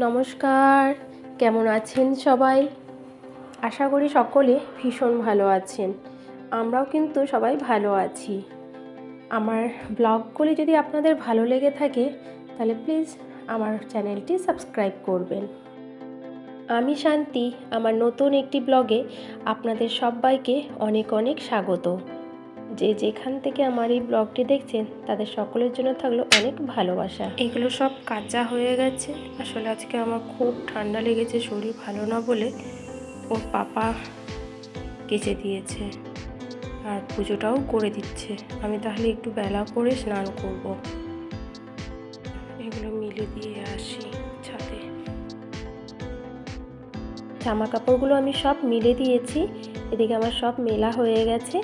নমস্কার, কেমন আছেন সবাই? আশা করি সকলে ভীষণ ভালো আছেন। আমরাও কিন্তু সবাই ভালো আছি। আমার ব্লগগুলি যদি আপনাদের ভালো লেগে থাকে তাহলে প্লিজ আমার চ্যানেলটি সাবস্ক্রাইব করবেন। আমি শান্তি, আমার নতুন একটি ব্লগে আপনাদের সবাইকে অনেক অনেক স্বাগত। যে যেখান থেকে আমার এই ব্লগটি দেখছেন তাদের সকলের জন্য থাকলো অনেক ভালোবাসা। এগুলো সব কাঁচা হয়ে গেছে। আসলে আজকে আমার খুব ঠান্ডা লেগেছে, শরীর ভালো না বলে ওর পাপা কেচে দিয়েছে আর পুজোটাও করে দিচ্ছে। আমি তাহলে একটু বেলা করে স্নান করব। এগুলো মিলে দিয়ে আসি ছাদে। জামা কাপড়গুলো আমি সব মিলে দিয়েছি, এদিকে আমার সব মেলা হয়ে গেছে।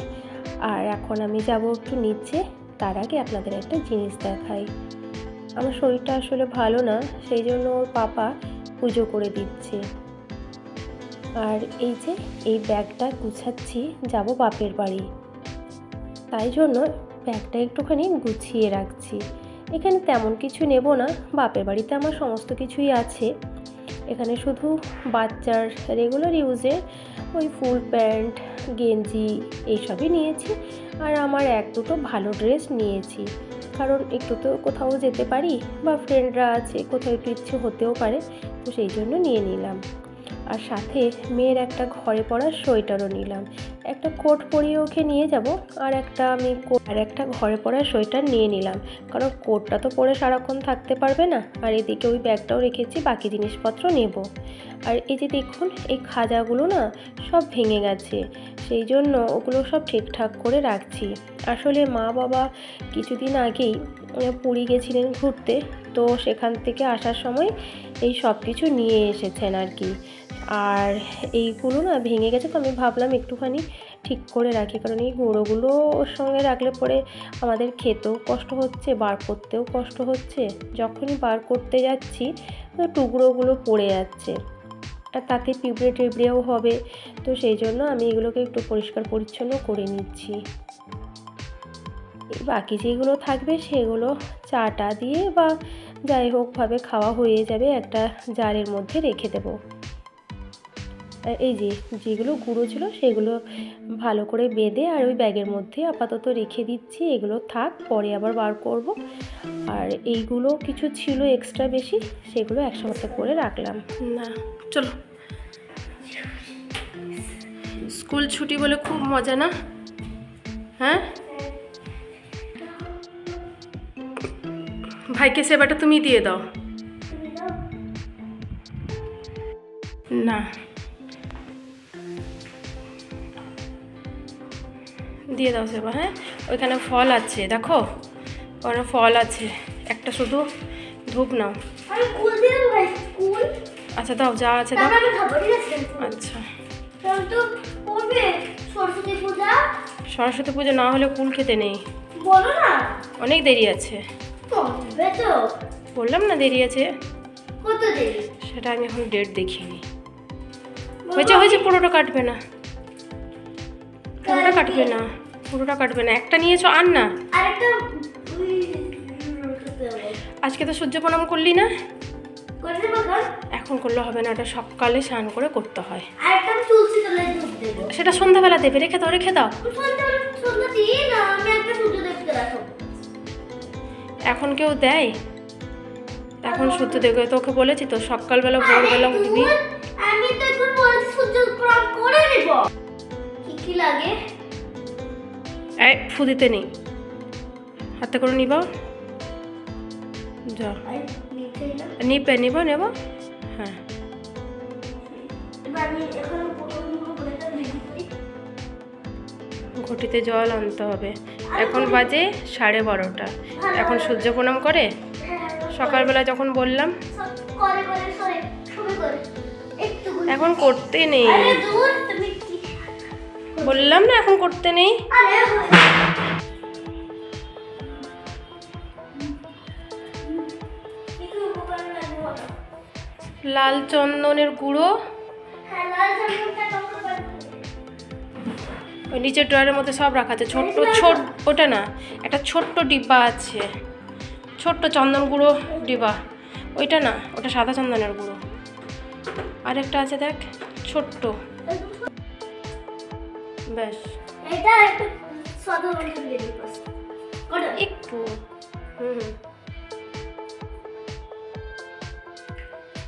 আর এখন আমি যাব একটু নিচে। তার আগে আপনাদের একটা জিনিস দেখাই। আমার শরীরটা আসলে ভালো না, সেই জন্য ওর পাপা পুজো করে দিচ্ছে। আর এই যে এই ব্যাগটা গুছাচ্ছি, যাব বাপের বাড়ি, তাই জন্য ব্যাগটা একটুখানি গুছিয়ে রাখছি। এখানে তেমন কিছু নেব না, বাপের বাড়িতে আমার সমস্ত কিছুই আছে। এখানে শুধু বাচ্চার রেগুলার ইউজের ওই ফুল প্যান্ট, গেঞ্জি এইসবই নিয়েছি। আর আমার এক দুটো ভালো ড্রেস নিয়েছি, কারণ একটু তো কোথাও যেতে পারি বা ফ্রেন্ডরা আছে, কোথাও একটু ইচ্ছে হতেও পারে, তো সেই জন্য নিয়ে নিলাম। আর সাথে মেয়ের একটা ঘরে পরার সোয়েটারও নিলাম। একটা কোট পরিয়ে ওকে নিয়ে যাব, আর একটা ঘরে পরার সোয়েটার নিয়ে নিলাম, কারণ কোটটা তো পরে সারাক্ষণ থাকতে পারবে না। আর এদিকে ওই ব্যাগটাও রেখেছি, বাকি জিনিসপত্র নেব। আর এই যে দেখুন, এই খাজাগুলো না সব ভেঙে গেছে, সেই জন্য ওগুলো সব ঠিকঠাক করে রাখছি। আসলে মা বাবা কিছুদিন আগেই পুরী গেছিলেন ঘুরতে, তো সেখান থেকে আসার সময় এই সব কিছু নিয়ে এসেছেন আর কি। আর এইগুলো না ভেঙে গেছে, তো আমি ভাবলাম একটুখানি ঠিক করে রাখি, কারণ এই গুঁড়োগুলো ওর সঙ্গে রাখলে পরে আমাদের খেতেও কষ্ট হচ্ছে, বার করতেও কষ্ট হচ্ছে। যখনই বার করতে যাচ্ছি তো টুকরোগুলো পড়ে যাচ্ছে, আর তাতে পিঁপড়ে টিপড়েও হবে। তো সেই জন্য আমি এগুলোকে একটু পরিষ্কার পরিচ্ছন্ন করে নিচ্ছি। বাকি যেগুলো থাকবে সেগুলো চাটা দিয়ে বা যাই হোকভাবে খাওয়া হয়ে যাবে, একটা জারের মধ্যে রেখে দেবো। এই যেগুলো গুঁড়ো ছিল সেগুলো ভালো করে বেঁধে আর ওই ব্যাগের মধ্যে আপাতত রেখে দিচ্ছি। এগুলো থাক, পরে আবার বার করব। আর এইগুলো কিছু ছিল এক্সট্রা বেশি, সেগুলো একসাথে করে রাখলাম। না চলো, স্কুল ছুটি বলে খুব মজা না? হ্যাঁ, ভাইকে সেবাটা তুমি দিয়ে দাও না। দিয়ে দাও সেবা। হ্যাঁ, ওইখানে ফল আছে, দেখো ওখানে ফল আছে, একটা শুধু ধূপ নাও। আচ্ছা দাও, যা আছে দাও। আচ্ছা, সরস্বতী পূজা না হলে কুল খেতে নেই, অনেক দেরি আছে। বললাম না দেরি আছে, সেটা আমি এখন ডেট দেখিনি। হয়েছে, পুরোটা কাটবে না, পুরোটা কাটবে না, একটা নিয়েছো আর না। আজকে তো সূর্য প্রণাম করলি না? এখন করলে হবে না, ওটা সকালে স্নান করে করতে হয়। সেটা সন্ধ্যাবেলা দেবে, রেখে দাও। এখন কেউ দেয়? এখন সূর্য দেখবে, তোকে বলেছি তো সকালবেলা ভোরবেলা উঠবি। এই ফু দিতে নেই, হাতে করে নিব, যা নেব। হ্যাঁ, ঘটিতে জল আনতে হবে। এখন বাজে 12:30। এখন সূর্য প্রণাম করে সকালবেলা যখন বললাম, এখন করতে নেই, বললাম না এখন করতে নেই। লাল চন্দনের গুঁড়ো ওই নিচের ড্রয়ারের মধ্যে সব রাখা আছে। ছোট্ট ওটা না, একটা ছোট্ট ডিব্বা আছে, ছোট্ট চন্দন গুঁড়ো ডিব্বা, ওইটা না, ওটা সাদা চন্দনের গুঁড়ো। আর একটা আছে দেখ, ছোট্ট, ব্যাস এটা একটু সাদা রঙের দিয়ে দিই বাস একটু। হুম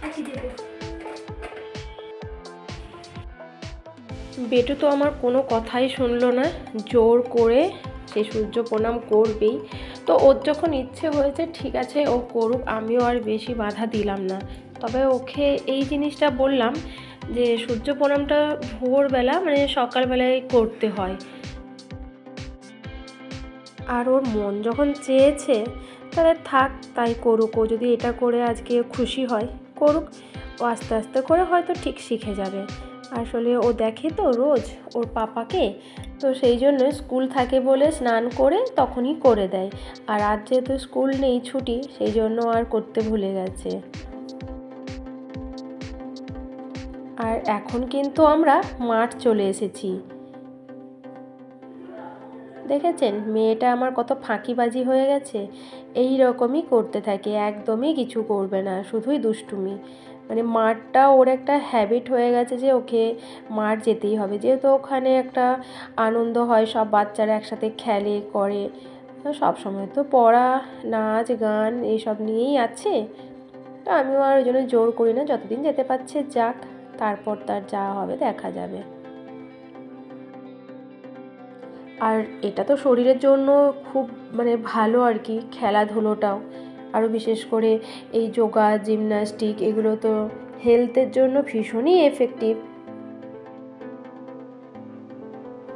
একই দেবো। বেটু তো আমার কোনো কথাই শুনলো না, জোর করে সে সূর্য প্রণাম করবেই। তো ওর যখন ইচ্ছে হয়েছে ঠিক আছে ও করুক, আমিও আর বেশি বাধা দিলাম না। তবে ওকে এই জিনিসটা বললাম যে সূর্য প্রণামটা ভোরবেলা মানে সকালবেলায় করতে হয়। আর ওর মন যখন চেয়েছে তাহলে থাক, তাই করুক। ও যদি এটা করে আজকে খুশি হয় করুক, ও আস্তে আস্তে করে হয়তো ঠিক শিখে যাবে। আসলে ও দেখে তো রোজ ওর পাপাকে, তো সেই জন্য স্কুল থাকে বলে স্নান করে তখনই করে দেয়। আর আজ যেহেতু স্কুল নেই, ছুটি, সেই জন্য আর করতে ভুলে গেছে। আর এখন কিন্তু আমরা মাঠ চলে এসেছি। দেখেছেন মেয়েটা আমার কত ফাঁকিবাজি হয়ে গেছে। এই রকমই করতে থাকে, একদমই কিছু করবে না, শুধুই দুষ্টুমি। মানে মাঠটা ওর একটা হ্যাবিট হয়ে গেছে যে ওকে মাঠ যেতেই হবে, যেহেতু ওখানে একটা আনন্দ হয়, সব বাচ্চারা একসাথে খেলে করে। সব সময় তো পড়া, নাচ, গান এইসব নিয়েই আছে। তো আমিও আর ওই জন্য জোর করি না, যতদিন যেতে পারছে যাক, তারপর তার যা হবে দেখা যাবে। আর এটা তো শরীরের জন্য খুব মানে ভালো আর কি, খেলাধুলোটাও। আরও বিশেষ করে এই যোগা, জিমন্যাস্টিক, এগুলো তো হেলথের জন্য ভীষণই এফেক্টিভ।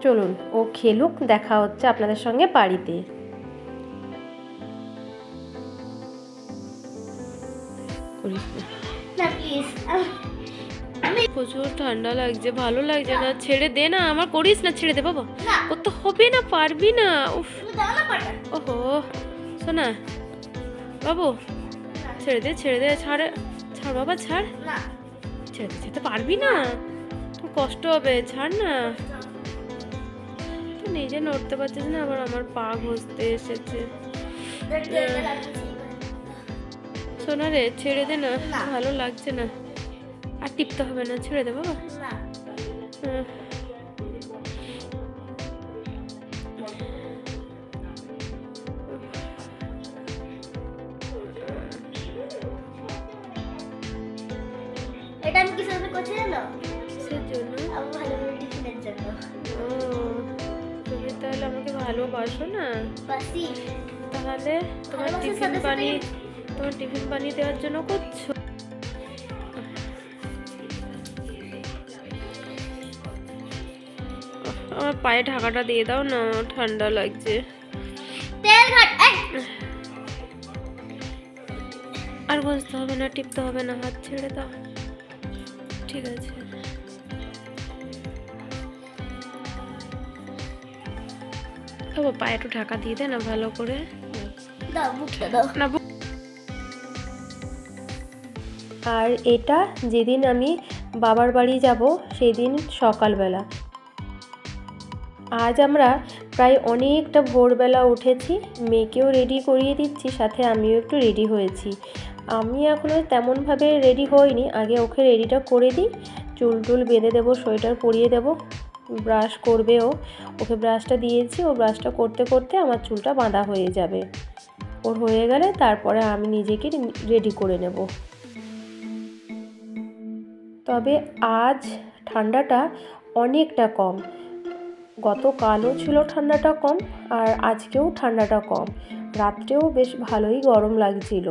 চলুন ও খেলুক, দেখা হচ্ছে আপনাদের সঙ্গে বাড়িতে। না প্লিজ, প্রচুর ঠান্ডা লাগছে, ভালো লাগছে না, ছেড়ে দে না, আমার করিস না, ছেড়ে দে বাবা, করতে হবে না, পারবি না। উফ, ওহো শোনা বাবু, ছেড়ে দে, ছেড়ে দে, ছাড়, ছাড় বাবা, ছাড়, ছেড়ে দে, যেতে পারবি না, তোর কষ্ট হবে, ছাড় না। তুই নিজে নড়তে পারছিস না, আবার আমার পা ঘষতে এসেছে। শোনা রে, ছেড়ে দে না, ভালো লাগছে না, আর টিপতে হবে না, ছেড়ে দে বাবা। এটা আমি কিসের জন্য করছি জানো? কিসের জন্য? আমার ভালো টিফিনের জন্য। ও, তুমি তাহলে আমাকে ভালোবাসো না? বাসি। তাহলে তোমার টিফিন বানিয়ে দেওয়ার জন্য করছো। আমার পায়ে ঢাকাটা দিয়ে দাও না, ঠান্ডা লাগছে। তেল ঘাট, আর ঘষতে হবে না, টিপতে হবে না, হাত ছেড়ে দাও, ঠিক আছে। পায়ে একটু ঢাকা দিয়ে দে না ভালো করে, দাও বুকটা দাও না। আর এটা যেদিন আমি বাবার বাড়ি যাব সেদিন সকালবেলা। আজ আমরা প্রায় অনেকটা ভোরবেলা উঠেছি, মেয়েকেও রেডি করিয়ে দিচ্ছি, সাথে আমিও একটু রেডি হয়েছি। আমি এখনও তেমনভাবে রেডি হইনি, আগে ওকে রেডিটা করে দিই, চুল টুল বেঁধে দেবো, সোয়েটার পরিয়ে দেবো, ব্রাশ করবে ও, ওকে ব্রাশটা দিয়েছি, ও ব্রাশটা করতে করতে আমার চুলটা বাঁধা হয়ে যাবে। ওর হয়ে গেলে তারপরে আমি নিজেকে রেডি করে নেব। তবে আজ ঠান্ডাটা অনেকটা কম, গতকালও ছিল ঠান্ডাটা কম, আর আজকেও ঠান্ডাটা কম, রাত্রেও বেশ ভালোই গরম লাগছিল।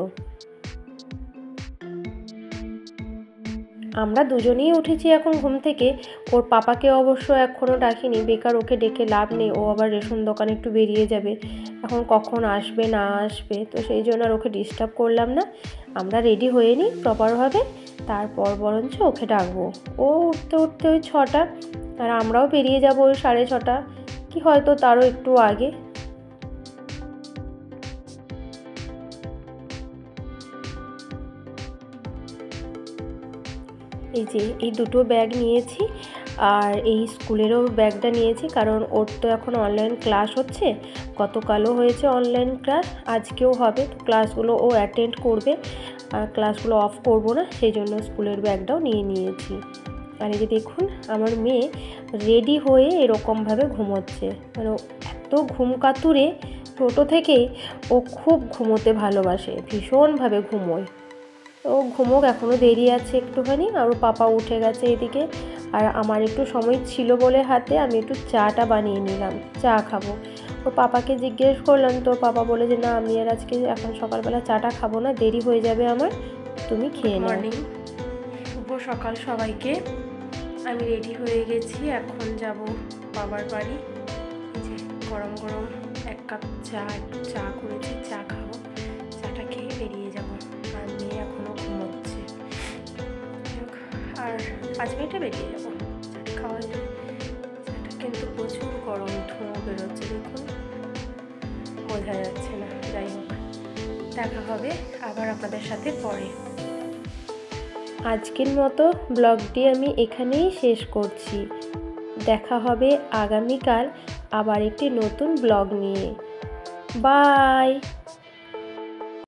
আমরা দুজনেই উঠেছি এখন ঘুম থেকে, ওর পাপাকে অবশ্য এখনও ডাকিনি, বেকার ওকে ডেকে লাভ নেই, ও আবার রেশন দোকানে একটু বেরিয়ে যাবে, এখন কখন আসবে না আসবে, তো সেই জন্য আর ওকে ডিস্টার্ব করলাম না। আমরা রেডি হয়ে নিই প্রপারভাবে, তারপর বরঞ্চ ওকে ডাকবো। ও উঠতে উঠতে ওই 6টা, আর আমরাও বেরিয়ে যাব ওই 6:30 কি হয়তো তারও একটু আগে। এই যে এই দুটো ব্যাগ নিয়েছি, আর এই স্কুলেরও ব্যাগটা নিয়েছি, কারণ ওর তো এখন অনলাইন ক্লাস হচ্ছে। গতকালও হয়েছে অনলাইন ক্লাস, আজকেও হবে। তো ক্লাসগুলো ও অ্যাটেন্ড করবে, আর ক্লাসগুলো অফ করবো না, সেই জন্য স্কুলের ব্যাগটাও নিয়ে নিয়েছি। আর এই যে দেখুন আমার মেয়ে রেডি হয়ে এরকমভাবে ঘুমোচ্ছে, মানে এত ঘুম কাতুরে, ছোটো থেকেই ও খুব ঘুমোতে ভালোবাসে, ভীষণভাবে ঘুমোয়। ও ঘুমোক, এখনও দেরি আছে একটুখানি। আর পাপা উঠে গেছে এদিকে, আর আমার একটু সময় ছিল বলে হাতে আমি একটু চাটা বানিয়ে নিলাম, চা খাবো। ওর পাপাকে জিজ্ঞেস করলাম, তো পাপা বলে যে না, আমি আর আজকে এখন সকালবেলা চাটা খাবো না, দেরি হয়ে যাবে আমার, তুমি খেয়ে নাও। মর্নিং, শুভ সকাল সবাইকে। আমি রেডি হয়ে গেছি, এখন যাব বাবার বাড়ি। যে গরম গরম 1 কাপ চা, একটু চা করেছি, চা খাবো, চাটা খেয়ে বেরিয়ে যাব। আর মেয়ে এখনও ঘুমোচ্ছে, আর 5 মিনিটে বেরিয়ে যাবো চাটা খাওয়া যায়। চাটা কিন্তু প্রচুর গরম, ধোঁয়া বেরোচ্ছে, দেখুন বোঝা যাচ্ছে না। যাই হোক, দেখা হবে আবার আপনাদের সাথে পরে। আজকের মতো ব্লগটি আমি এখানেই শেষ করছি। দেখা হবে আগামীকাল আবার একটি নতুন ব্লগ নিয়ে। বাই।